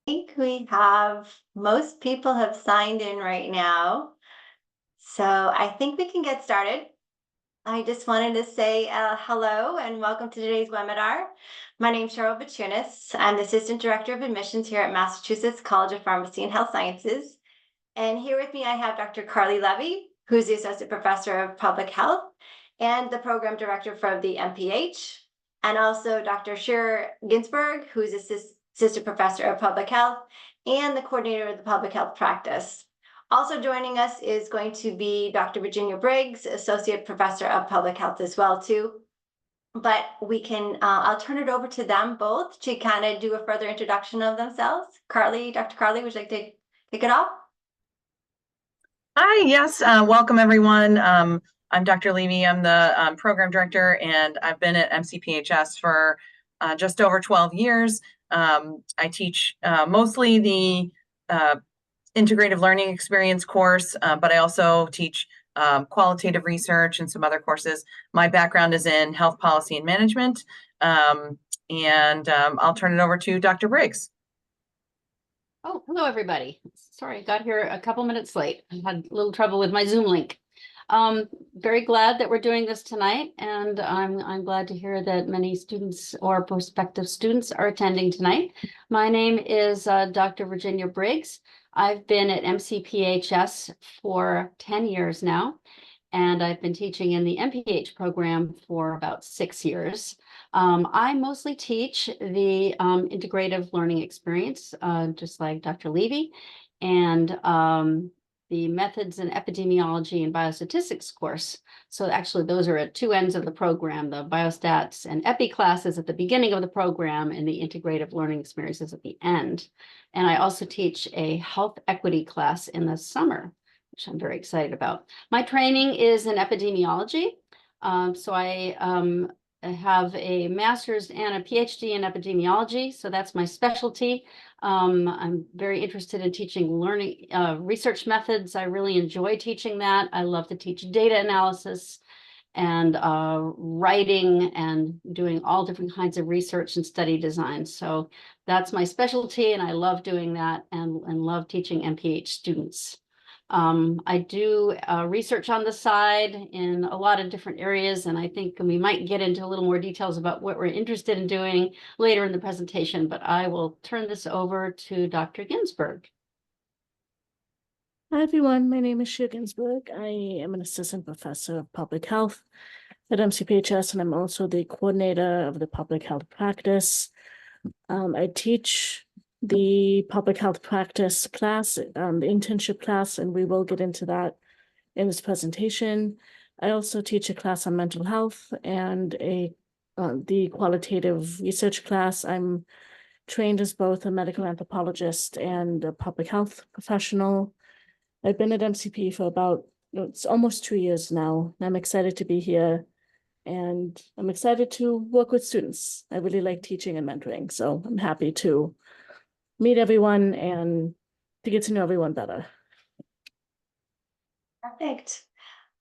think we have most people have signed in right now. So I think we can get started. I just wanted to say hello and welcome to today's webinar. My name is Cheryl Bachunas. I'm the Assistant Director of Admissions here at Massachusetts College of Pharmacy and Health Sciences. And here with me, I have Dr. Carly Levy, who's the Associate Professor of Public Health and the Program Director for the MPH, and also Dr. Shearer Ginsberg, who's Assistant Professor of Public Health and the Coordinator of the Public Health Practice. Also joining us is going to be Dr. Virginia Briggs, Associate Professor of Public Health as well too. But we can, I'll turn it over to them both to kind of do a further introduction of themselves. Carly, Dr. Carly, would you like to kick it off? Hi, yes, welcome everyone. I'm Dr. Levy. I'm the program director, and I've been at MCPHS for just over 12 years. I teach mostly the integrative learning experience course, but I also teach qualitative research and some other courses. My background is in health policy and management, and I'll turn it over to Dr. Briggs. Oh, hello, everybody. Sorry, I got here a couple minutes late. I had a little trouble with my Zoom link. Very glad that we're doing this tonight, and I'm glad to hear that many students or prospective students are attending tonight. My name is Dr. Virginia Briggs. I've been at MCPHS for 10 years now, and I've been teaching in the MPH program for about 6 years. I mostly teach the integrative learning experience, just like Dr. Levy, and the methods in epidemiology and biostatistics course. So actually those are at two ends of the program, the biostats and epi classes at the beginning of the program and the integrative learning experiences at the end. And I also teach a health equity class in the summer, which I'm very excited about. My training is in epidemiology. So I have a master's and a PhD in epidemiology. So that's my specialty. I'm very interested in teaching learning research methods. I really enjoy teaching that. I love to teach data analysis and writing and doing all different kinds of research and study design. So that's my specialty, and I love doing that and love teaching MPH students. I do research on the side in a lot of different areas, and I think we might get into a little more details about what we're interested in doing later in the presentation, but I will turn this over to Dr. Ginsberg. Hi, everyone. My name is Shearer Ginsberg. I am an assistant professor of public health at MCPHS, and I'm also the coordinator of the public health practice. I teach the public health practice class, the internship class, and we will get into that in this presentation. I also teach a class on mental health and the qualitative research class. I'm trained as both a medical anthropologist and a public health professional. I've been at MCP for about, it's almost 2 years now, and I'm excited to be here. And I'm excited to work with students. I really like teaching and mentoring, so I'm happy to meet everyone and to get to know everyone better. Perfect.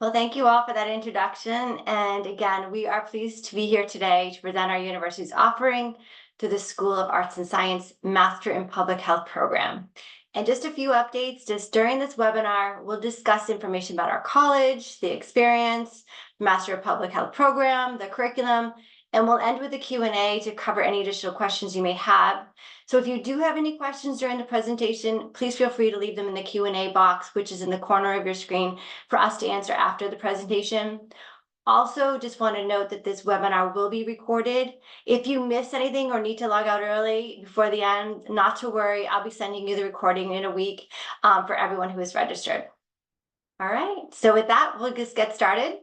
Well, thank you all for that introduction. And again, we are pleased to be here today to present our university's offering to the School of Arts and Science Master in Public Health program. And just a few updates, just during this webinar, we'll discuss information about our college, the experience, Master of Public Health program, the curriculum, and we'll end with a Q&A to cover any additional questions you may have. So if you do have any questions during the presentation, please feel free to leave them in the Q&A box, which is in the corner of your screen for us to answer after the presentation. Also, just want to note that this webinar will be recorded. If you miss anything or need to log out early before the end, not to worry, I'll be sending you the recording in a week for everyone who is registered. All right, so with that, we'll just get started.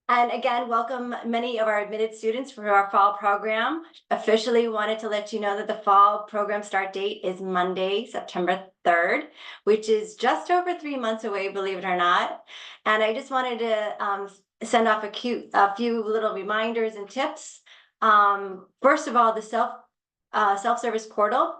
And again, welcome many of our admitted students for our fall program. Officially wanted to let you know that the fall program start date is Monday, September 3rd, which is just over 3 months away, believe it or not. And I just wanted to send off a few little reminders and tips. First of all, the self-service portal.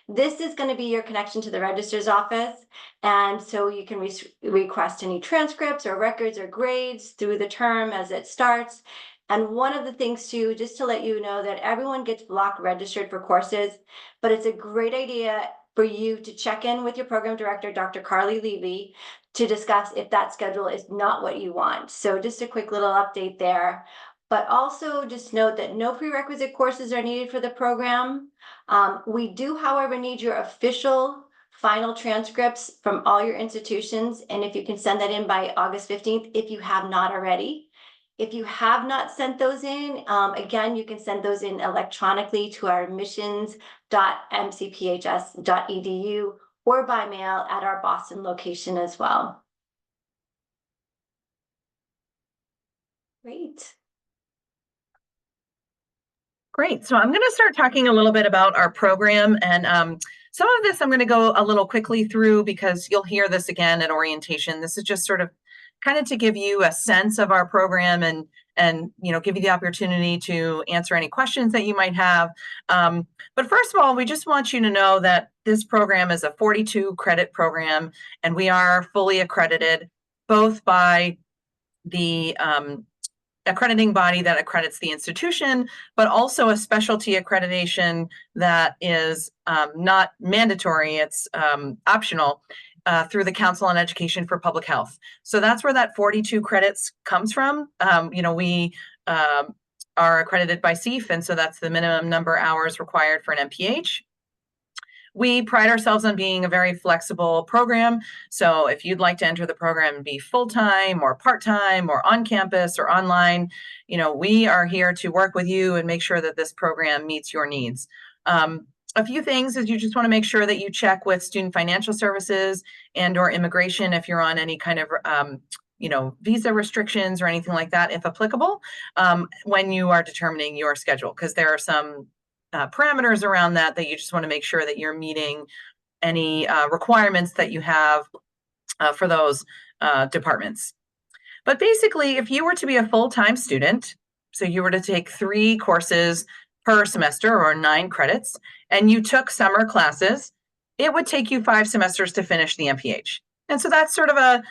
This is going to be your connection to the registrar's office, and so you can request any transcripts or records or grades through the term as it starts. And one of the things too, just to let you know that everyone gets block registered for courses, but it's a great idea for you to check in with your program director, Dr. Carly Levy, to discuss if that schedule is not what you want. So just a quick little update there. But also just note that no prerequisite courses are needed for the program. We do, however, need your official final transcripts from all your institutions. And if you can send that in by August 15th, if you have not already. If you have not sent those in, again, you can send those in electronically to our admissions.mcphs.edu or by mail at our Boston location as well. Great. Great. So I'm going to start talking a little bit about our program, and some of this I'm going to go a little quickly through because you'll hear this again at orientation. This is just sort of kind of to give you a sense of our program and give you the opportunity to answer any questions that you might have. But first of all, we just want you to know that this program is a 42 credit program, and we are fully accredited both by the accrediting body that accredits the institution, but also a specialty accreditation that is not mandatory, it's optional through the Council on Education for Public Health. So that's where that 42 credits comes from. We are accredited by CEF, and so that's the minimum number of hours required for an MPH. We pride ourselves on being a very flexible program. So if you'd like to enter the program and be full-time or part-time or on campus or online, we are here to work with you and make sure that this program meets your needs. A few things is you just want to make sure that you check with Student Financial Services and or immigration if you're on any kind of visa restrictions or anything like that, if applicable, when you are determining your schedule, because there are some parameters around that you just want to make sure that you're meeting any requirements that you have for those departments. But basically, if you were to be a full-time student, so you were to take 3 courses per semester or 9 credits, and you took summer classes, it would take you 5 semesters to finish the MPH. And so that's sort of a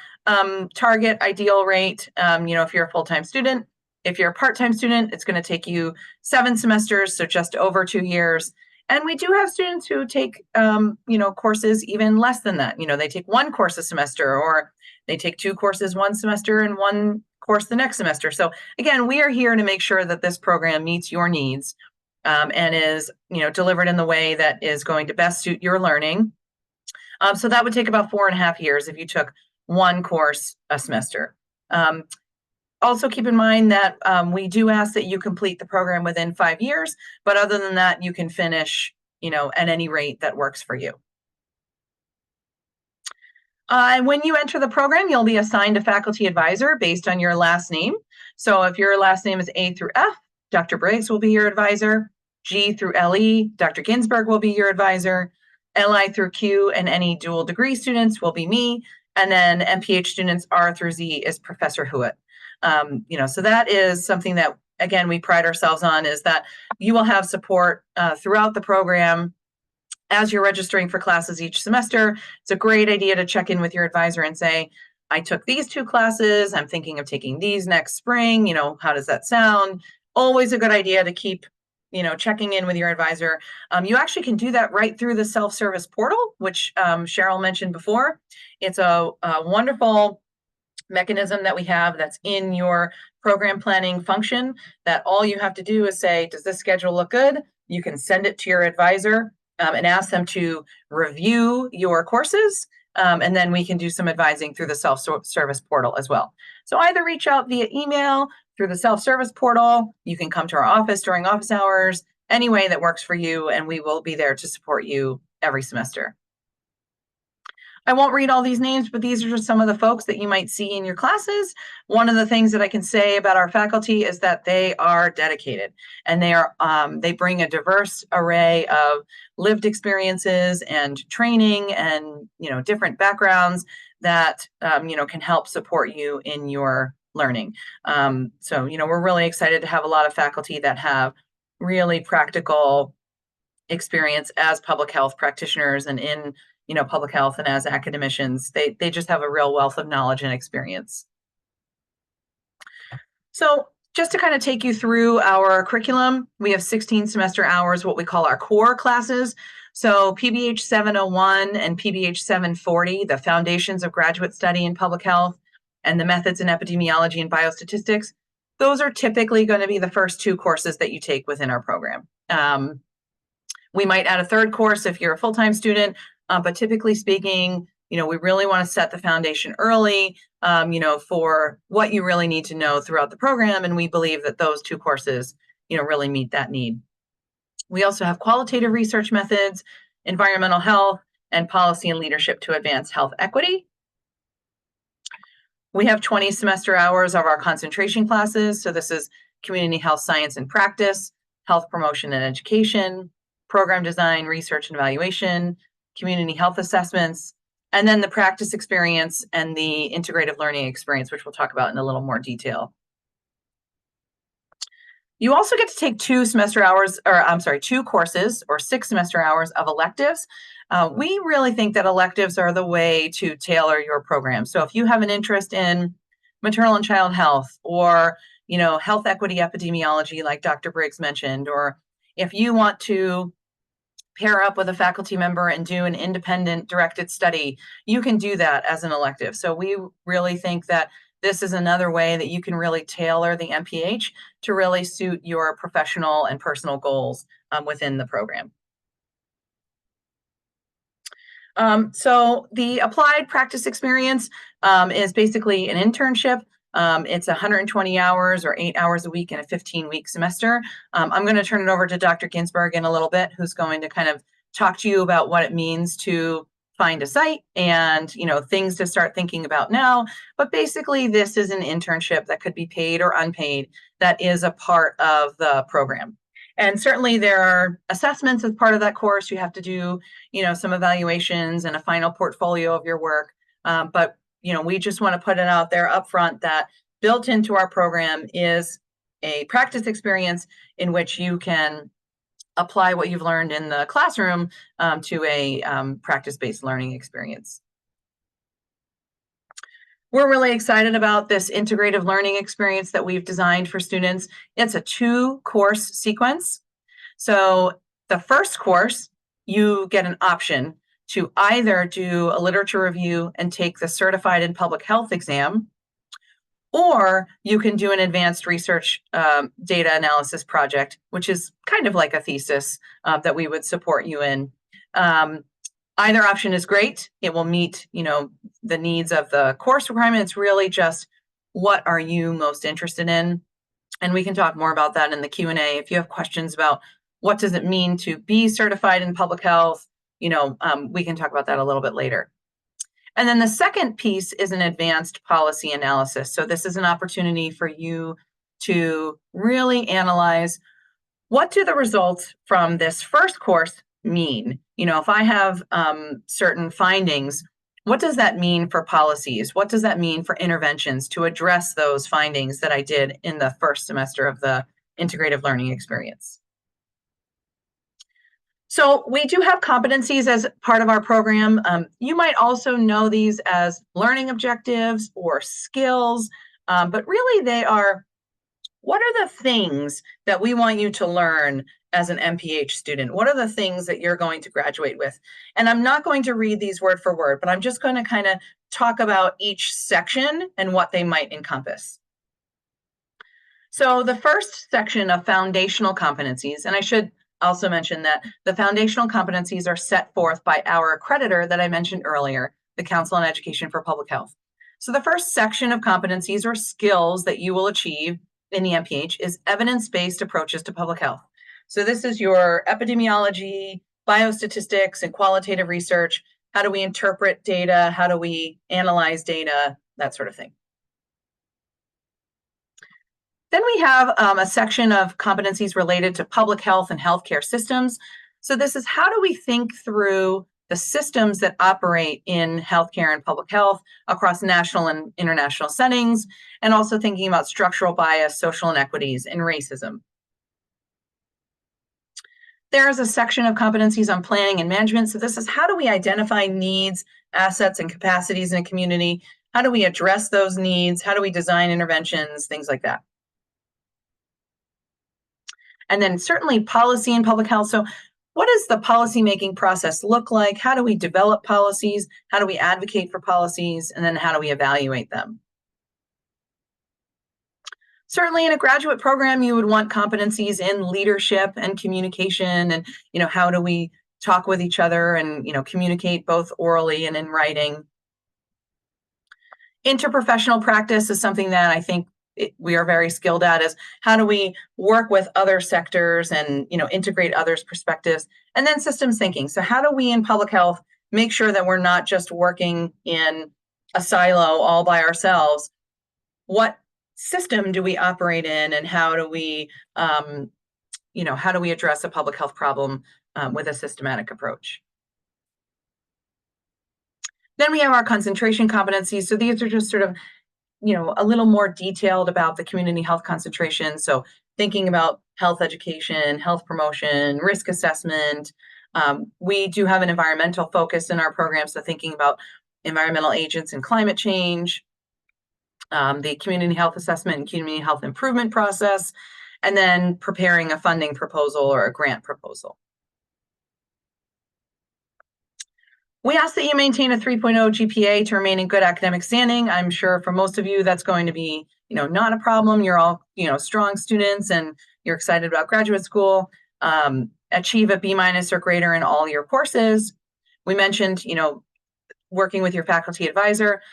target ideal rate, if you're a full-time student. If you're a part-time student, it's going to take you 7 semesters, so just over 2 years. And we do have students who take, courses even less than that. They take 1 course a semester, or they take 2 courses one semester and 1 course the next semester. So again, we are here to make sure that this program meets your needs and is, delivered in the way that is going to best suit your learning. So that would take about 4.5 years if you took 1 course a semester. Also keep in mind that we do ask that you complete the program within 5 years, but other than that, you can finish, at any rate that works for you. And when you enter the program, you'll be assigned a faculty advisor based on your last name. So if your last name is A through F, Dr. Briggs will be your advisor. G through LE, Dr. Ginsberg will be your advisor. LI through Q and any dual degree students will be me. And then MPH students R through Z is Professor Hewitt. So that is something that, again, we pride ourselves on, is that you will have support throughout the program as you're registering for classes each semester. It's a great idea to check in with your advisor and say, I took these 2 classes, I'm thinking of taking these next spring, how does that sound? Always a good idea to keep, checking in with your advisor. You actually can do that right through the self-service portal, which Cheryl mentioned before. It's a wonderful mechanism that we have that's in your program planning function, that all you have to do is say, does this schedule look good? You can send it to your advisor and ask them to review your courses, and then we can do some advising through the self-service portal as well. So either reach out via email, through the self-service portal, you can come to our office during office hours, any way that works for you, and we will be there to support you every semester. I won't read all these names, but these are just some of the folks that you might see in your classes. One of the things that I can say about our faculty is that they are dedicated, and they bring a diverse array of lived experiences and training and, different backgrounds that, can help support you in your learning. So, we're really excited to have a lot of faculty that have really practical experience as public health practitioners and in public health, and as academicians. They just have a real wealth of knowledge and experience. So just to kind of take you through our curriculum, we have 16 semester hours, what we call our core classes. So PBH 701 and PBH 740, the foundations of graduate study in public health and the methods in epidemiology and biostatistics, those are typically going to be the first 2 courses that you take within our program. We might add a 3rd course if you're a full-time student, but typically speaking, we really want to set the foundation early, for what you really need to know throughout the program. And we believe that those 2 courses, really meet that need. We also have qualitative research methods, environmental health, and policy and leadership to advance health equity. We have 20 semester hours of our concentration classes. So this is community health science and practice, health promotion and education, program design, research and evaluation, community health assessments, and then the practice experience and the integrative learning experience, which we'll talk about in a little more detail. You also get to take 2 courses or 6 semester hours of electives. We really think that electives are the way to tailor your program. So if you have an interest in maternal and child health or, health equity epidemiology, like Dr. Briggs mentioned, or if you want to pair up with a faculty member and do an independent directed study, you can do that as an elective. So we really think that this is another way that you can really tailor the MPH to really suit your professional and personal goals within the program. So the applied practice experience is basically an internship. It's 120 hours or 8 hours a week in a 15-week semester. I'm going to turn it over to Dr. Ginsberg in a little bit, who's going to kind of talk to you about what it means to find a site and, things to start thinking about now. But basically, this is an internship that could be paid or unpaid that is a part of the program. And certainly there are assessments as part of that course. You have to do, some evaluations and a final portfolio of your work. But we just want to put it out there up front that built into our program is a practice experience in which you can apply what you've learned in the classroom to a practice-based learning experience. We're really excited about this integrative learning experience that we've designed for students. It's a 2-course sequence. So the first course, you get an option to either do a literature review and take the Certified in Public Health exam, or you can do an advanced research data analysis project, which is kind of like a thesis that we would support you in. Either option is great. It will meet, the needs of the course requirement. It's really just what are you most interested in? And we can talk more about that in the Q&A. If you have questions about what does it mean to be certified in public health, we can talk about that a little bit later. And then the second piece is an advanced policy analysis. So this is an opportunity for you to really analyze, what do the results from this first course mean? If I have certain findings, what does that mean for policies? What does that mean for interventions to address those findings that I did in the first semester of the integrative learning experience? So we do have competencies as part of our program. You might also know these as learning objectives or skills, but really they are, what are the things that we want you to learn as an MPH student? What are the things that you're going to graduate with? And I'm not going to read these word for word, but I'm just going to kind of talk about each section and what they might encompass. So the first section of foundational competencies, and I should also mention that the foundational competencies are set forth by our accreditor that I mentioned earlier, the Council on Education for Public Health. So the first section of competencies or skills that you will achieve in the MPH is evidence-based approaches to public health. So this is your epidemiology, biostatistics, and qualitative research. How do we interpret data? How do we analyze data? That sort of thing. Then we have a section of competencies related to public health and healthcare systems. So this is, how do we think through the systems that operate in healthcare and public health across national and international settings, and also thinking about structural bias, social inequities, and racism. There is a section of competencies on planning and management. So this is, how do we identify needs, assets, and capacities in a community? How do we address those needs? How do we design interventions? Things like that. And then certainly policy and public health. So what does the policymaking process look like? How do we develop policies? How do we advocate for policies? And then how do we evaluate them? Certainly in a graduate program, you would want competencies in leadership and communication, and how do we talk with each other and communicate both orally and in writing. Interprofessional practice is something that I think we are very skilled at, is how do we work with other sectors and integrate others' perspectives. And then systems thinking. So how do we in public health make sure that we're not just working in a silo all by ourselves? What system do we operate in, and how do we address a public health problem with a systematic approach? Then we have our concentration competencies. So these are just sort of a little more detailed about the community health concentration. So thinking about health education, health promotion, risk assessment. We do have an environmental focus in our program, so thinking about environmental agents and climate change, the community health assessment and community health improvement process, and then preparing a funding proposal or a grant proposal. We ask that you maintain a 3.0 GPA to remain in good academic standing. I'm sure for most of you that's going to be, not a problem. You're all, strong students and you're excited about graduate school. Achieve a B- or greater in all your courses. We mentioned, working with your faculty advisor,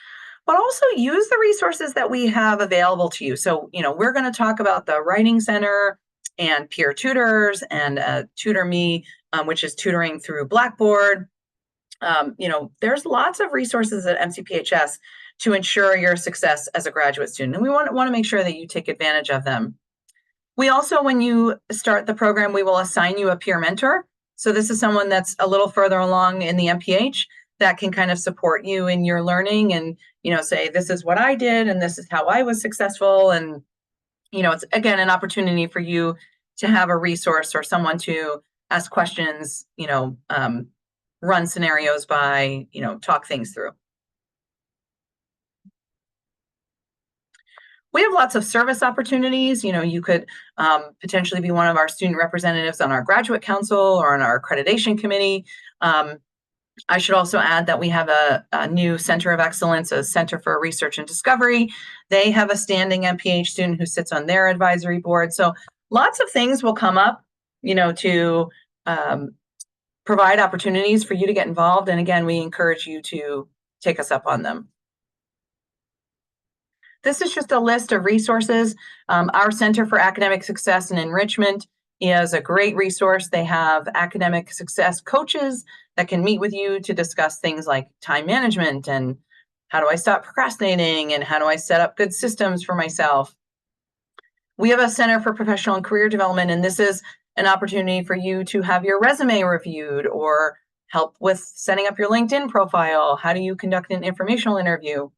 but also use the resources that we have available to you. So, we're going to talk about the Writing Center and peer tutors and Tutor Me, which is tutoring through Blackboard. There's lots of resources at MCPHS to ensure your success as a graduate student, and we want to make sure that you take advantage of them. We also, when you start the program, we will assign you a peer mentor. So this is someone that's a little further along in the MPH that can kind of support you in your learning and, say, this is what I did and this is how I was successful. And, it's, again, an opportunity for you to have a resource or someone to ask questions, run scenarios by, talk things through. We have lots of service opportunities. You could potentially be one of our student representatives on our graduate council or on our accreditation committee. I should also add that we have a new Center of Excellence, a Center for Research and Discovery. They have a standing MPH student who sits on their advisory board. So lots of things will come up, to provide opportunities for you to get involved. And again, we encourage you to take us up on them. This is just a list of resources. Our Center for Academic Success and Enrichment is a great resource. They have academic success coaches that can meet with you to discuss things like time management and how do I stop procrastinating and how do I set up good systems for myself. We have a Center for Professional and Career Development, and this is an opportunity for you to have your resume reviewed or help with setting up your LinkedIn profile. How do you conduct an informational interview?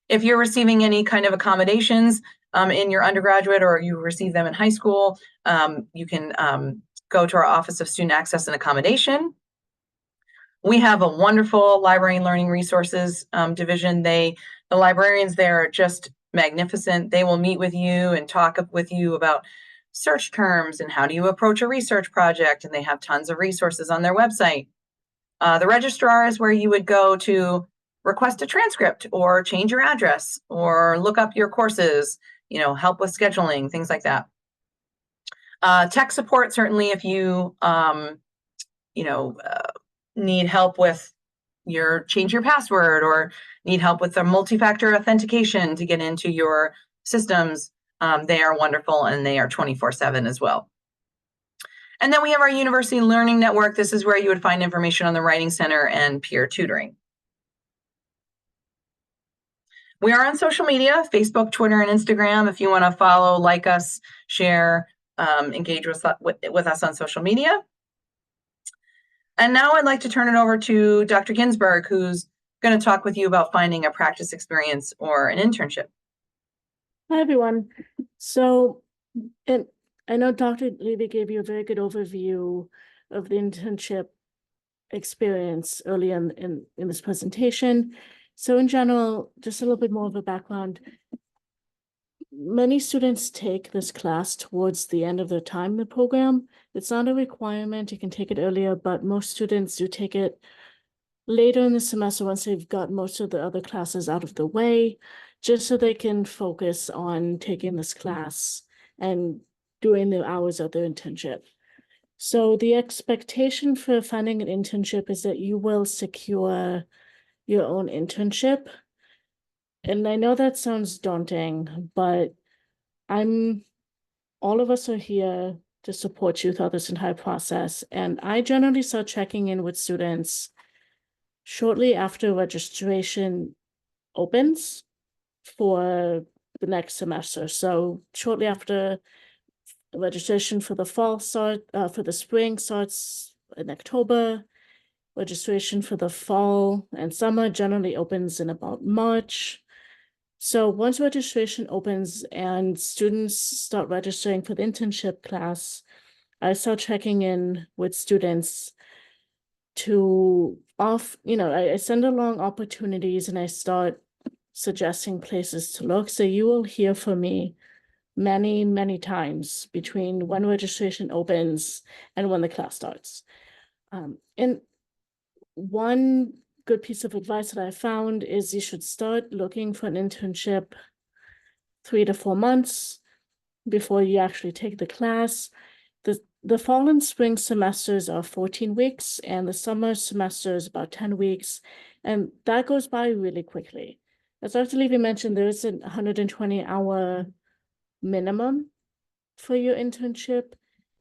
If you're receiving any kind of accommodations in your undergraduate or you receive them in high school, you can go to our Office of Student Access and Accommodation. We have a wonderful library and learning resources division. The librarians there are just magnificent. They will meet with you and talk with you about search terms and how do you approach a research project, and they have tons of resources on their website. The registrar is where you would go to request a transcript or change your address or look up your courses, help with scheduling, things like that. Tech support, certainly if you, need help with change your password or need help with the multi-factor authentication to get into your systems. They are wonderful and they are 24/7 as well. And then we have our University Learning Network. This is where you would find information on the Writing Center and peer tutoring. We are on social media, Facebook, Twitter, and Instagram. If you want to follow, like us, share, engage with us on social media. And now I'd like to turn it over to Dr. Ginsberg, who's going to talk with you about finding a practice experience or an internship. Hi, everyone. So, I know Dr. Levy gave you a very good overview of the internship experience early in this presentation. So in general, just a little bit more of a background. many students take this class towards the end of their time in the program. It's not a requirement, you can take it earlier, but most students do take it later in the semester once they've got most of the other classes out of the way, just so they can focus on taking this class and doing the hours of their internship. So the expectation for finding an internship is that you will secure your own internship. And I know that sounds daunting, but all of us are here to support you throughout this entire process. And I generally start checking in with students shortly after registration opens for the next semester. So shortly after registration for the for the spring starts in October. Registration for the fall and summer generally opens in about March. So once registration opens and students start registering for the internship class, I start checking in with students I send along opportunities and I start suggesting places to look. So you will hear from me many, many times between when registration opens and when the class starts. And one good piece of advice that I found is you should start looking for an internship 3 to 4 months before you actually take the class. The fall and spring semesters are 14 weeks and the summer semester is about 10 weeks. And that goes by really quickly. As Dr. Levy mentioned, there is a 120-hour minimum for your internship,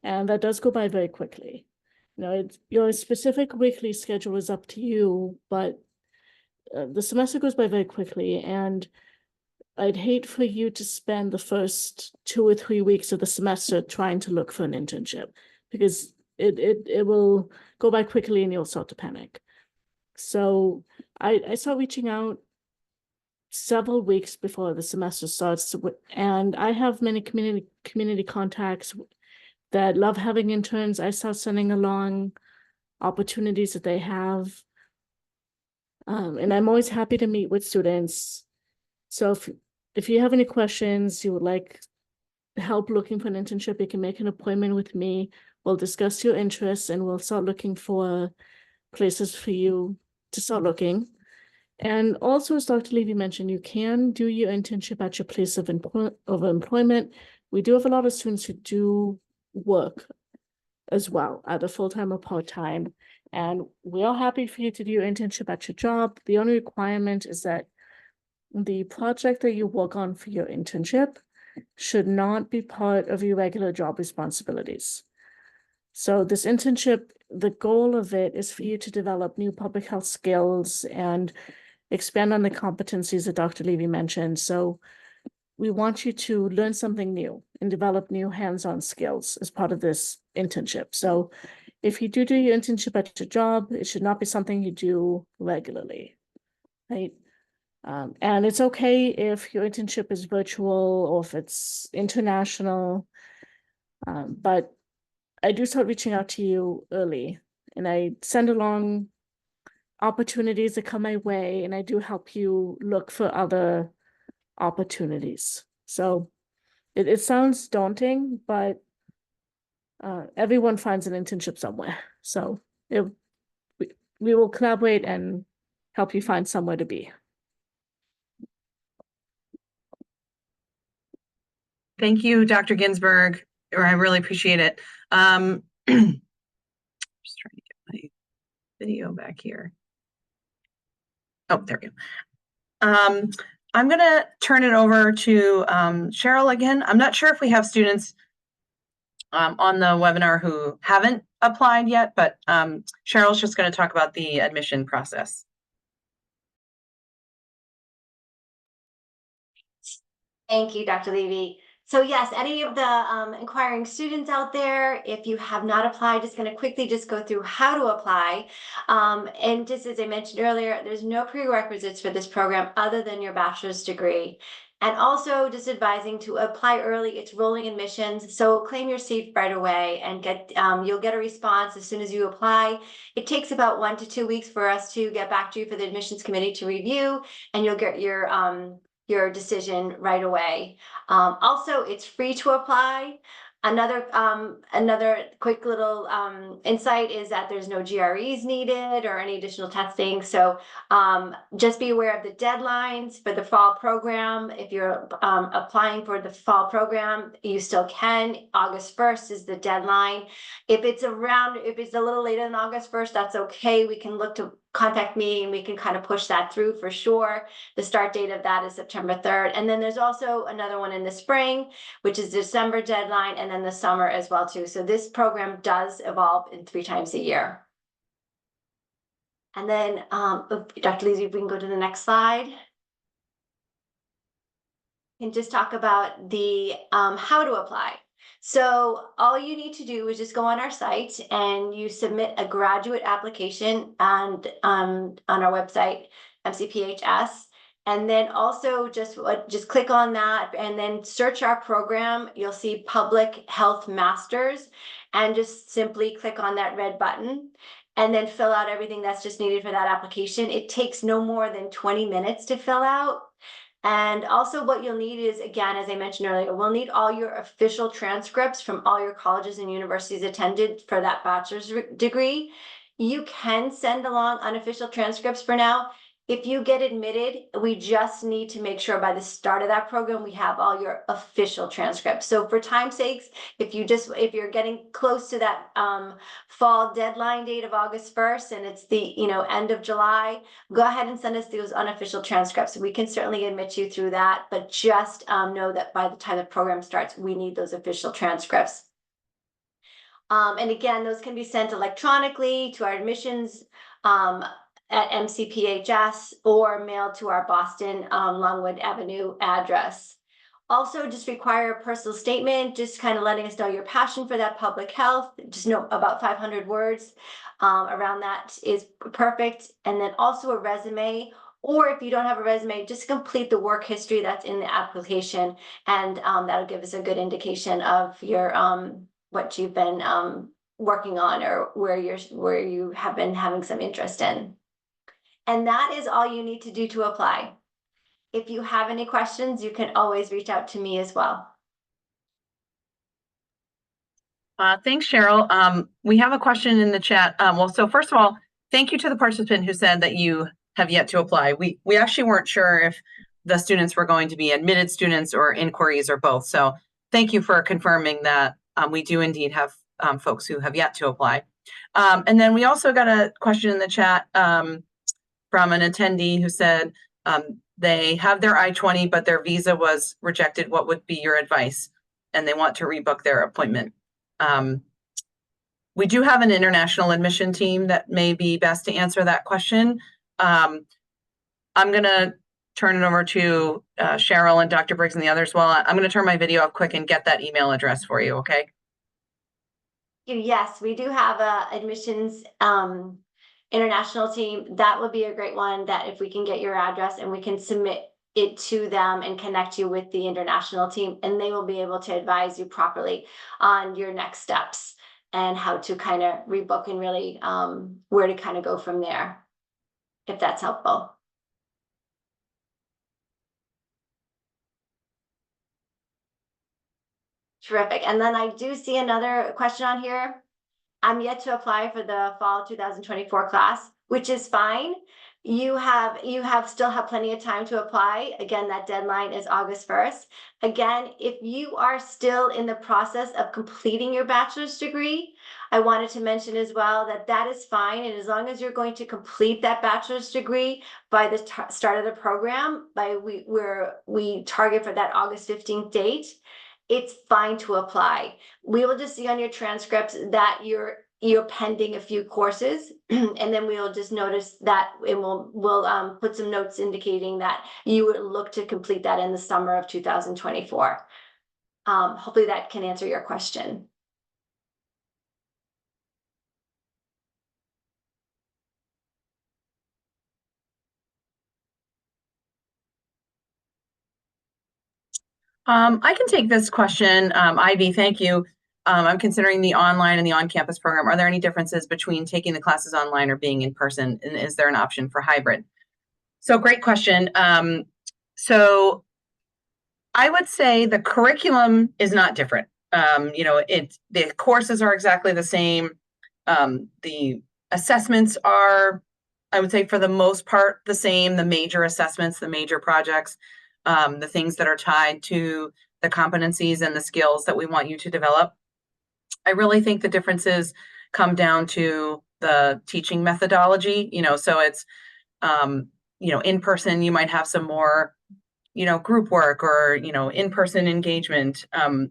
and that does go by very quickly. Your specific weekly schedule is up to you, but the semester goes by very quickly, and I'd hate for you to spend the first 2 or 3 weeks of the semester trying to look for an internship, because it will go by quickly and you'll start to panic. So I start reaching out several weeks before the semester starts, and I have many community contacts that love having interns. I start sending along opportunities that they have. And I'm always happy to meet with students. So if you have any questions, you would like help looking for an internship, you can make an appointment with me. We'll discuss your interests and we'll start looking for places for you to start looking. And also, as Dr. Levy mentioned, you can do your internship at your place of employment. We do have a lot of students who do work as well, either full-time or part-time. And we are happy for you to do your internship at your job. The only requirement is that the project that you work on for your internship should not be part of your regular job responsibilities. So this internship, the goal of it is for you to develop new public health skills and expand on the competencies that Dr. Levy mentioned. So we want you to learn something new and develop new hands-on skills as part of this internship. So if you do your internship at your job, it should not be something you do regularly, right? And it's okay if your internship is virtual or if it's international, but I do start reaching out to you early and I send along opportunities that come my way and I do help you look for other opportunities. So it sounds daunting, but everyone finds an internship somewhere. So we will collaborate and help you find somewhere to be. Thank you, Dr. Ginsburg. I really appreciate it. Just trying to get my video back here. Oh, there we go. I'm going to turn it over to Cheryl again. I'm not sure if we have students on the webinar who haven't applied yet, but Cheryl's just going to talk about the admission process. Thank you, Dr. Levy. So yes, any of the inquiring students out there, if you have not applied, just going to quickly just go through how to apply. And just as I mentioned earlier, there's no prerequisites for this program other than your bachelor's degree. And also just advising to apply early. It's rolling admissions, so claim your seat right away and you'll get a response as soon as you apply. It takes about 1 to 2 weeks for us to get back to you for the admissions committee to review, and you'll get your your decision right away. Also, it's free to apply. Another quick little insight is that there's no GREs needed or any additional testing. So just be aware of the deadlines for the fall program. If you're applying for the fall program, you still can. August 1st is the deadline. If it's a little later than August 1st, that's okay. We can look to contact me and we can kind of push that through for sure. The start date of that is September 3rd. And then there's also another one in the spring, which is December deadline, and then the summer as well too. So this program does evolve in 3 times a year. And then Dr. Lizzie, if we can go to the next slide. And just talk about the how to apply. So all you need to do is just go on our site and you submit a graduate application and on our website, MCPHS. And then also just click on that and then search our program. You'll see Public Health Masters and just simply click on that red button and then fill out everything that's just needed for that application. It takes no more than 20 minutes to fill out. And also what you'll need is, again, as I mentioned earlier, we'll need all your official transcripts from all your colleges and universities attended for that bachelor's degree. You can send along unofficial transcripts for now. If you get admitted, we just need to make sure by the start of that program, we have all your official transcripts. So for time's sakes, if you're getting close to that fall deadline date of August 1st and it's the end of July, go ahead and send us those unofficial transcripts. We can certainly admit you through that, but just know that by the time the program starts, we need those official transcripts. And again, those can be sent electronically to our admissions at MCPHS or mailed to our Boston Longwood Avenue address. Also, just require a personal statement, just kind of letting us know your passion for that public health. Just know about 500 words around that is perfect. And then also a resume, or if you don't have a resume, just complete the work history that's in the application, and that'll give us a good indication of your what you've been working on or where you have been having some interest in. And that is all you need to do to apply. If you have any questions, you can always reach out to me as well. Thanks, Cheryl. We have a question in the chat. Well, so first of all, thank you to the participant who said that you have yet to apply. We actually weren't sure if the students were going to be admitted students or inquiries or both. So thank you for confirming that we do indeed have folks who have yet to apply. And then we also got a question in the chat from an attendee who said they have their I-20, but their visa was rejected. What would be your advice? And they want to rebook their appointment. We do have an international admission team that may be best to answer that question. I'm going to turn it over to Cheryl and Dr. Briggs and the others. Well, I'm going to turn my video off quick and get that email address for you, okay? Yes, we do have a admissions international team. That would be a great one, that if we can get your address and we can submit it to them and connect you with the international team, and they will be able to advise you properly on your next steps and how to kind of rebook and really where to kind of go from there, if that's helpful. Terrific. And then I do see another question on here. I'm yet to apply for the fall 2024 class, which is fine. You still have plenty of time to apply. Again, that deadline is August 1st. Again, if you are still in the process of completing your bachelor's degree, I wanted to mention as well that that is fine. And as long as you're going to complete that bachelor's degree by the start of the program, we target for that August 15th date, it's fine to apply. We will just see on your transcripts that you're pending a few courses, and then we'll just notice that we'll put some notes indicating that you would look to complete that in the summer of 2024. Hopefully that can answer your question. I can take this question. Ivy, thank you. I'm considering the online and the on-campus program. Are there any differences between taking the classes online or being in person? And is there an option for hybrid? So great question. So I would say the curriculum is not different. The courses are exactly the same. The assessments are, I would say, for the most part, the same. The major assessments, the major projects, the things that are tied to the competencies and the skills that we want you to develop. I really think the differences come down to the teaching methodology. So it's, in person, you might have some more group work or, in-person engagement,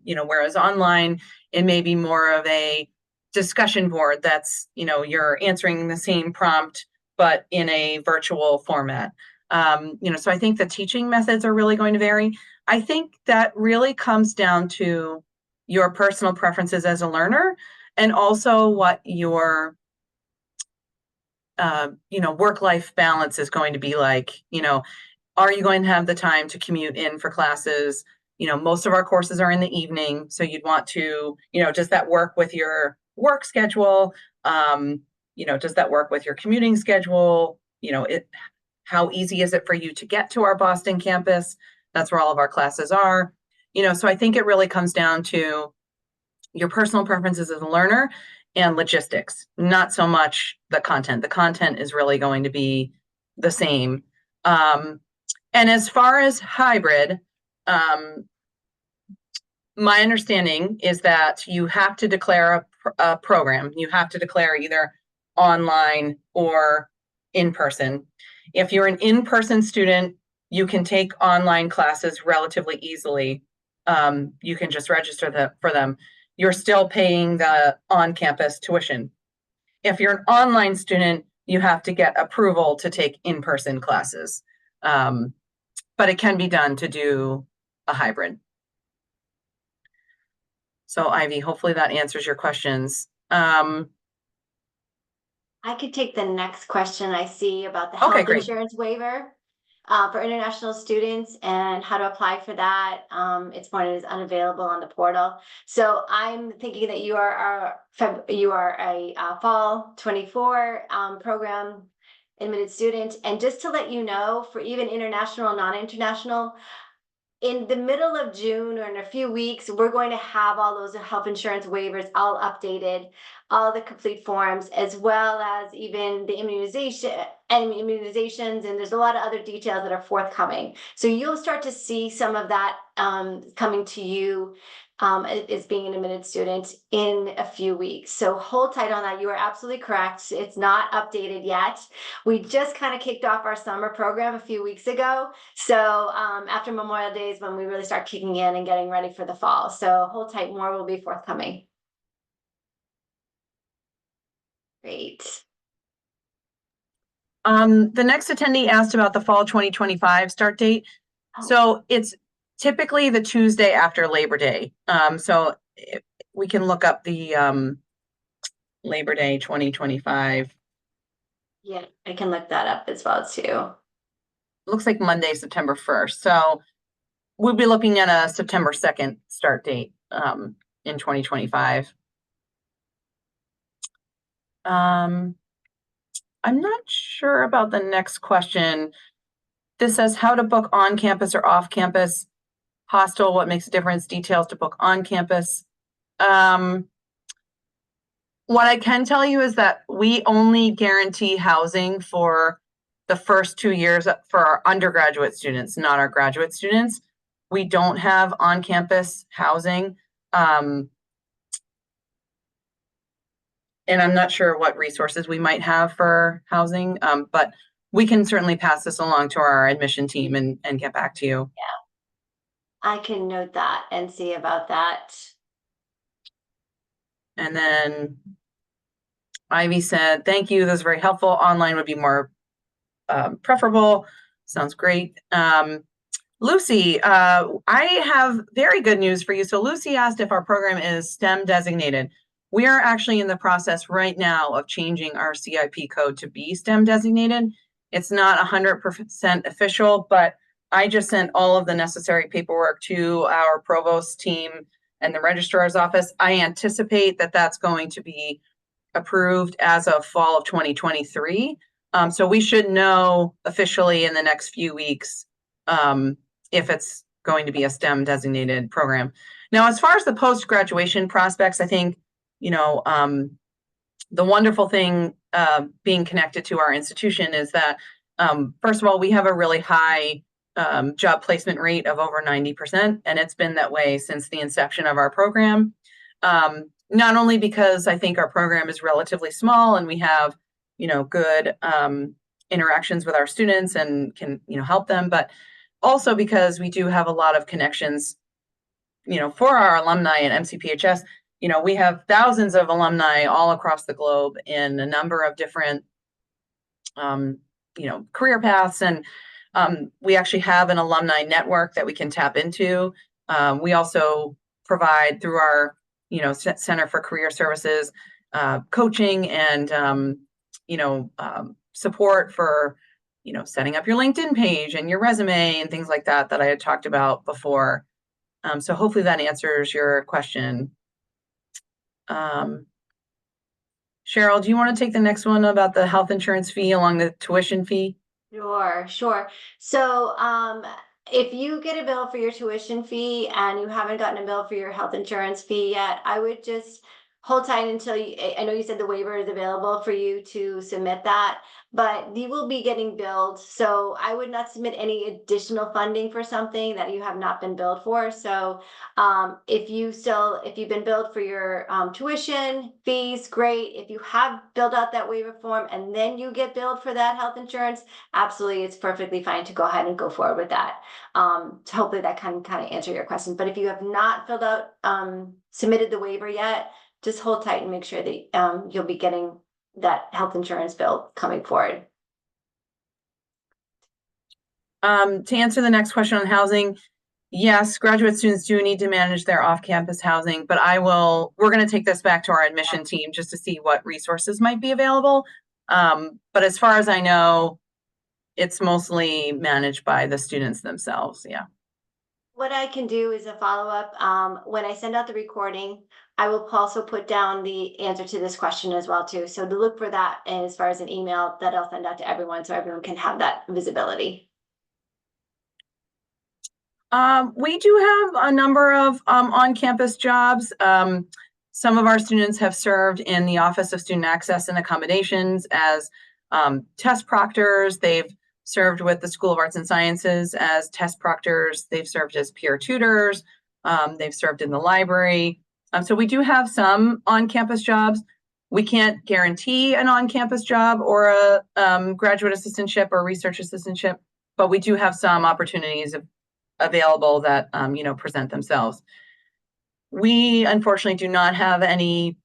whereas online, it may be more of a discussion board that's, you're answering the same prompt, but in a virtual format. So I think the teaching methods are really going to vary. I think that really comes down to your personal preferences as a learner and also what your work-life balance is going to be like. Are you going to have the time to commute in for classes? Most of our courses are in the evening, so you'd want to, does that work with your work schedule? Does that work with your commuting schedule? How easy is it for you to get to our Boston campus? That's where all of our classes are. So I think it really comes down to your personal preferences as a learner and logistics, not so much the content. The content is really going to be the same. And as far as hybrid, my understanding is that you have to declare a program. You have to declare either online or in person. If you're an in-person student, you can take online classes relatively easily. You can just register for them. You're still paying the on-campus tuition. If you're an online student, you have to get approval to take in-person classes. But it can be done to do a hybrid. So Ivy, hopefully that answers your questions. I could take the next question I see about the health insurance waiver for international students and how to apply for that. It's one that is unavailable on the portal. So I'm thinking that you are a fall 24 program admitted student. And just to let you know, for even international, non-international, in the middle of June or in a few weeks, we're going to have all those health insurance waivers all updated, all the complete forms, as well as even the immunizations, and there's a lot of other details that are forthcoming. So you'll start to see some of that coming to you as being an admitted student in a few weeks. So hold tight on that. You are absolutely correct. It's not updated yet. We just kind of kicked off our summer program a few weeks ago. So after Memorial Day is when we really start kicking in and getting ready for the fall. So hold tight, more will be forthcoming. Great. The next attendee asked about the fall 2025 start date. So it's typically the Tuesday after Labor Day. So we can look up the Labor Day 2025. Yeah, I can look that up as well too. Looks like Monday, September 1st. So we'll be looking at a September 2nd start date in 2025. I'm not sure about the next question. This says how to book on campus or off campus. Hostel, what makes a difference? Details to book on campus. What I can tell you is that we only guarantee housing for the first 2 years for our undergraduate students, not our graduate students. We don't have on-campus housing. And I'm not sure what resources we might have for housing, but we can certainly pass this along to our admission team and get back to you. Yeah, I can note that and see about that. And then Ivy said, thank you, that's very helpful. Online would be more preferable. Sounds great. Lucy, I have very good news for you. So Lucy asked if our program is STEM designated. We are actually in the process right now of changing our CIP code to be STEM designated. It's not 100% official, but I just sent all of the necessary paperwork to our provost team and the registrar's office. I anticipate that that's going to be approved as of fall of 2023. So we should know officially in the next few weeks if it's going to be a STEM designated program. Now, as far as the post-graduation prospects, I think, the wonderful thing being connected to our institution is that, first of all, we have a really high job placement rate of over 90%, and it's been that way since the inception of our program. Not only because I think our program is relatively small and we have, good interactions with our students and can, help them, but also because we do have a lot of connections, for our alumni at MCPHS. We have thousands of alumni all across the globe in a number of different, career paths. And we actually have an alumni network that we can tap into. We also provide through our, Center for Career Services, coaching and, support for, setting up your LinkedIn page and your resume and things like that I had talked about before. So hopefully that answers your question. Cheryl, do you want to take the next one about the health insurance fee along the tuition fee? Sure. So, if you get a bill for your tuition fee and you haven't gotten a bill for your health insurance fee yet, I would just hold tight until I know you said the waiver is available for you to submit that, but you will be getting billed. So I would not submit any additional funding for something that you have not been billed for. So if you've been billed for your tuition fees, great. If you have filled out that waiver form and then you get billed for that health insurance, absolutely, it's perfectly fine to go ahead and go forward with that. So hopefully that can kind of answer your question. But if you have not filled out, submitted the waiver yet, just hold tight and make sure that you'll be getting that health insurance bill coming forward. To answer the next question on housing, yes, graduate students do need to manage their off-campus housing, but we're going to take this back to our admission team just to see what resources might be available. But as far as I know, it's mostly managed by the students themselves. Yeah. What I can do is a follow-up. When I send out the recording, I will also put down the answer to this question as well too. So to look for that, and as far as an email that I'll send out to everyone so everyone can have that visibility. We do have a number of on-campus jobs. Some of our students have served in the Office of Student Access and Accommodations as test proctors. They've served with the School of Arts and Sciences as test proctors. They've served as peer tutors. They've served in the library. So we do have some on-campus jobs. We can't guarantee an on-campus job or a graduate assistantship or research assistantship, but we do have some opportunities available that present themselves. We unfortunately do not have any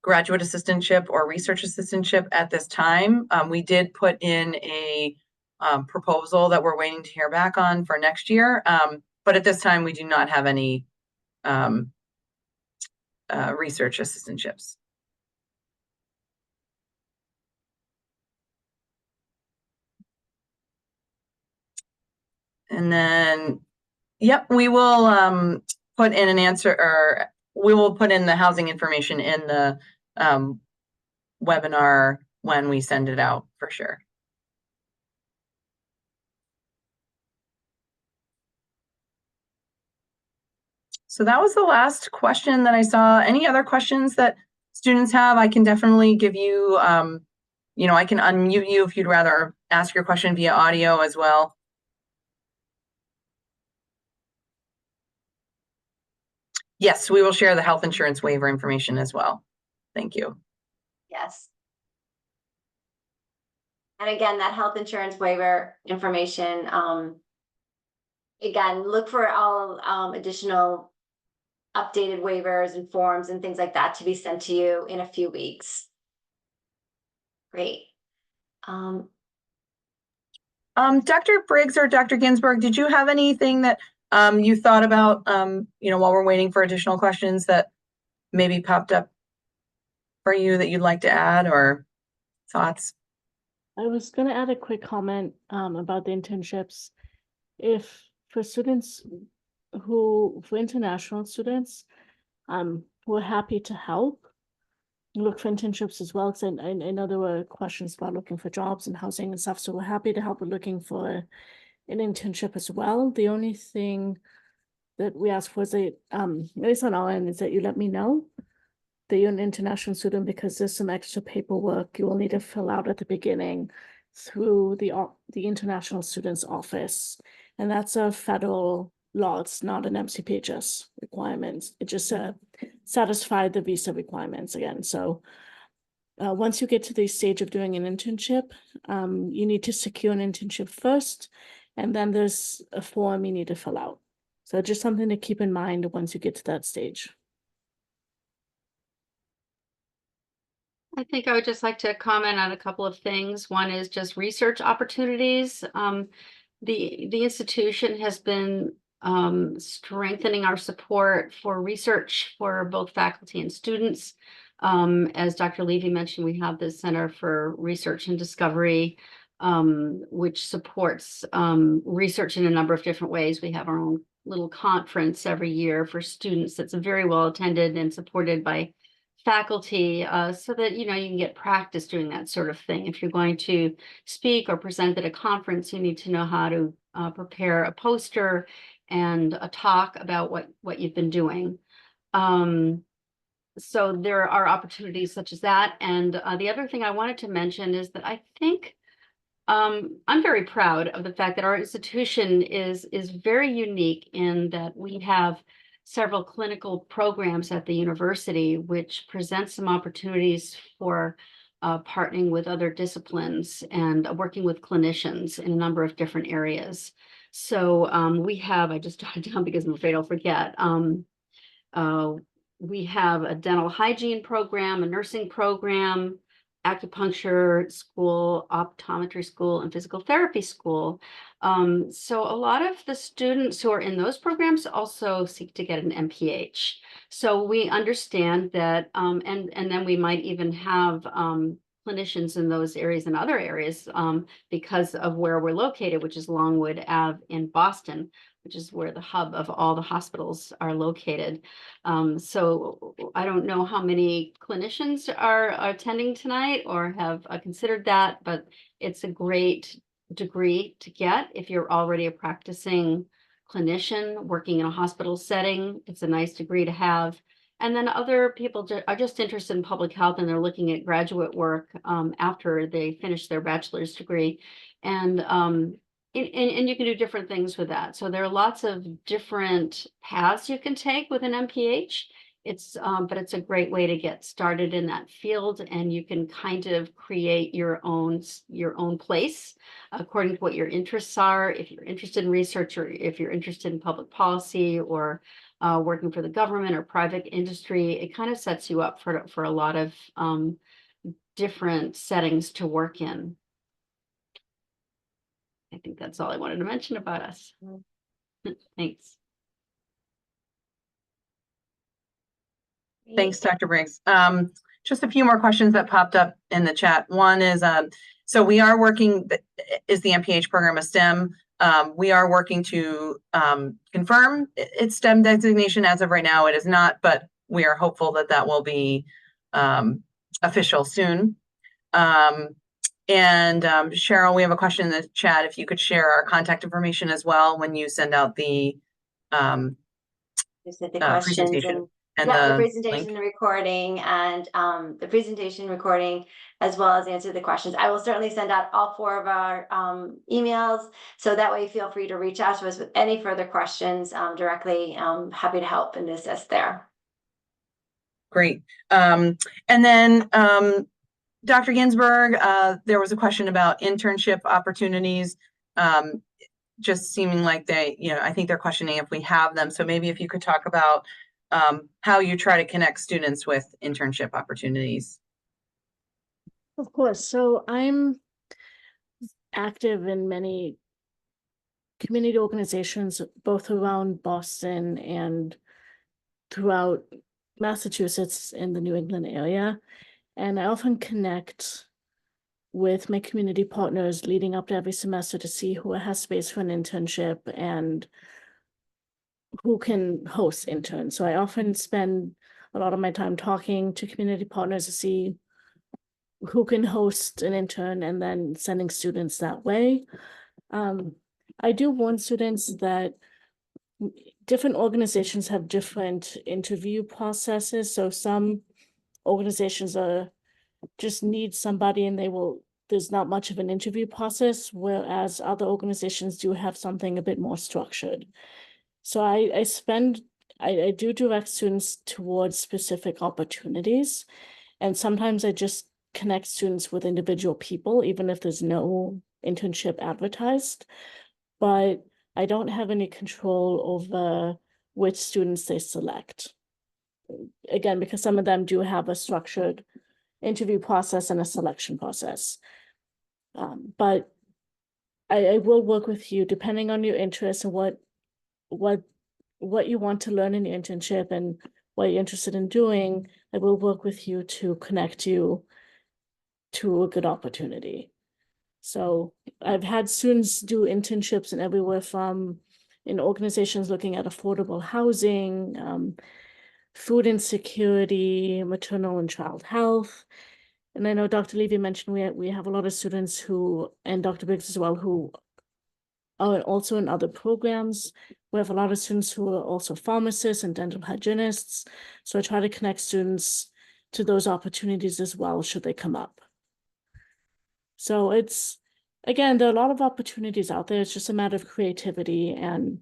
graduate assistantship or research assistantship at this time. We did put in a proposal that we're waiting to hear back on for next year, but at this time we do not have any research assistantships. And then, yep, we will put in an answer, or we will put in the housing information in the webinar when we send it out for sure. So that was the last question that I saw. Any other questions that students have? I can definitely give you, I can unmute you if you'd rather ask your question via audio as well. Yes, we will share the health insurance waiver information as well. Thank you. Yes. And again, that health insurance waiver information, again, look for all additional updated waivers and forms and things like that to be sent to you in a few weeks. Great. Dr. Briggs or Dr. Ginsburg, did you have anything that you thought about, while we're waiting for additional questions that maybe popped up for you that you'd like to add or thoughts? I was going to add a quick comment about the internships. If for students for international students, we're happy to help look for internships as well. Because I know there were questions about looking for jobs and housing and stuff. So we're happy to help with looking for an internship as well. The only thing that we ask for is at least on our end, is that you let me know that you're an international student, because there's some extra paperwork you will need to fill out at the beginning through the international students office. And that's a federal law. It's not an MCPHS requirement. It just satisfied the visa requirements again. So once you get to the stage of doing an internship, you need to secure an internship first, and then there's a form you need to fill out. So just something to keep in mind once you get to that stage. I think I would just like to comment on a couple of things. One is just research opportunities. The institution has been strengthening our support for research for both faculty and students. As Dr. Levy mentioned, we have the Center for Research and Discovery, which supports research in a number of different ways. We have our own little conference every year for students that's very well attended and supported by faculty, so that you can get practice doing that sort of thing. If you're going to speak or present at a conference, you need to know how to prepare a poster and a talk about what you've been doing. So there are opportunities such as that. And the other thing I wanted to mention is that I think I'm very proud of the fact that our institution is very unique in that we have several clinical programs at the university, which present some opportunities for partnering with other disciplines and working with clinicians in a number of different areas. So we have, I just jotted down because I'm afraid I'll forget. We have a dental hygiene program, a nursing program, acupuncture school, optometry school, and physical therapy school. So a lot of the students who are in those programs also seek to get an MPH. So we understand that, and then we might even have clinicians in those areas and other areas because of where we're located, which is Longwood Ave in Boston, which is where the hub of all the hospitals are located. So I don't know how many clinicians are attending tonight or have considered that, but it's a great degree to get if you're already a practicing clinician working in a hospital setting. It's a nice degree to have. And then other people are just interested in public health and they're looking at graduate work after they finish their bachelor's degree. And you can do different things with that. So there are lots of different paths you can take with an MPH. But it's a great way to get started in that field, and you can kind of create your own place according to what your interests are. If you're interested in research, or if you're interested in public policy, or working for the government or private industry, it kind of sets you up for a lot of different settings to work in. I think that's all I wanted to mention about us. Thanks. Thanks, Dr. Briggs. Just a few more questions that popped up in the chat. One is, so we are working, is the MPH program a STEM? We are working to confirm its STEM designation. As of right now, it is not, but we are hopeful that that will be official soon. And Cheryl, we have a question in the chat. If you could share our contact information as well when you send out the presentation. And the presentation, the recording, and the presentation recording, as well as answer the questions. I will certainly send out all 4 of our emails, so that way feel free to reach out to us with any further questions directly. Happy to help and assist there. Great. And then Dr. Ginsburg, there was a question about internship opportunities. Just seeming like they, I think they're questioning if we have them. So maybe if you could talk about how you try to connect students with internship opportunities. Of course. So I'm active in many community organizations, both around Boston and throughout Massachusetts in the New England area. And I often connect with my community partners leading up to every semester to see who has space for an internship and who can host interns. So I often spend a lot of my time talking to community partners to see who can host an intern and then sending students that way. I do warn students that different organizations have different interview processes. So some organizations just need somebody and there's not much of an interview process, whereas other organizations do have something a bit more structured. So I do direct students towards specific opportunities. And sometimes I just connect students with individual people, even if there's no internship advertised. But I don't have any control over which students they select. Again, because some of them do have a structured interview process and a selection process. But I will work with you depending on your interests and what you want to learn in your internship and what you're interested in doing. I will work with you to connect you to a good opportunity. So I've had students do internships in everywhere from in organizations looking at affordable housing, food insecurity, maternal and child health. And I know Dr. Levy mentioned we have a lot of students who, and Dr. Biggs as well, who are also in other programs. We have a lot of students who are also pharmacists and dental hygienists. So I try to connect students to those opportunities as well, should they come up. So again, there are a lot of opportunities out there. It's just a matter of creativity and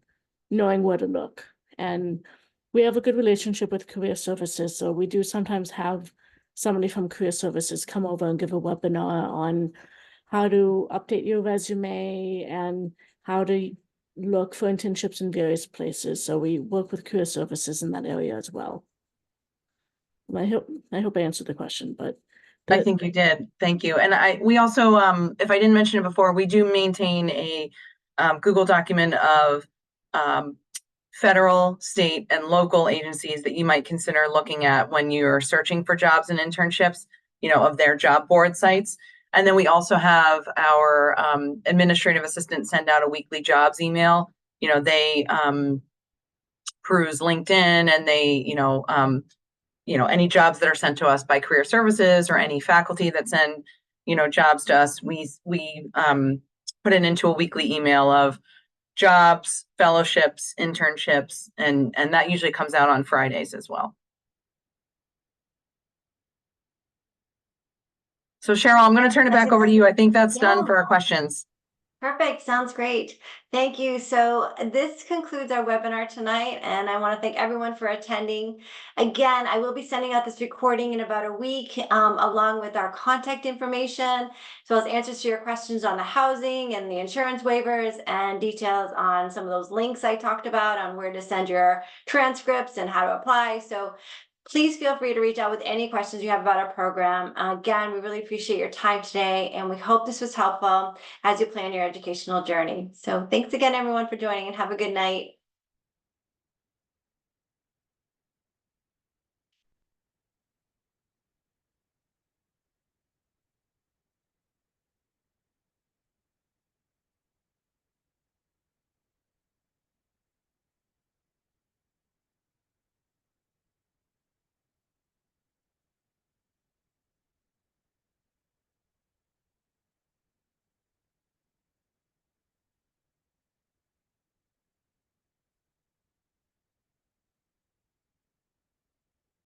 knowing where to look. And we have a good relationship with career services. So we do sometimes have somebody from career services come over and give a webinar on how to update your resume and how to look for internships in various places. So we work with career services in that area as well. I hope I answered the question, but I think you did. Thank you. And we also, if I didn't mention it before, we do maintain a Google document of federal, state, and local agencies that you might consider looking at when you're searching for jobs and internships, of their job board sites. And then we also have our administrative assistant send out a weekly jobs email. They peruse LinkedIn and they, any jobs that are sent to us by career services or any faculty that send, jobs to us, we put it into a weekly email of jobs, fellowships, internships, and that usually comes out on Fridays as well. So Cheryl, I'm going to turn it back over to you. I think that's done for our questions. Perfect. Sounds great. Thank you. So this concludes our webinar tonight, and I want to thank everyone for attending. Again, I will be sending out this recording in about a week, along with our contact information, as well as answers to your questions on the housing and the insurance waivers and details on some of those links I talked about on where to send your transcripts and how to apply. So please feel free to reach out with any questions you have about our program. Again, we really appreciate your time today, and we hope this was helpful as you plan your educational journey. So thanks again, everyone, for joining, and have a good night.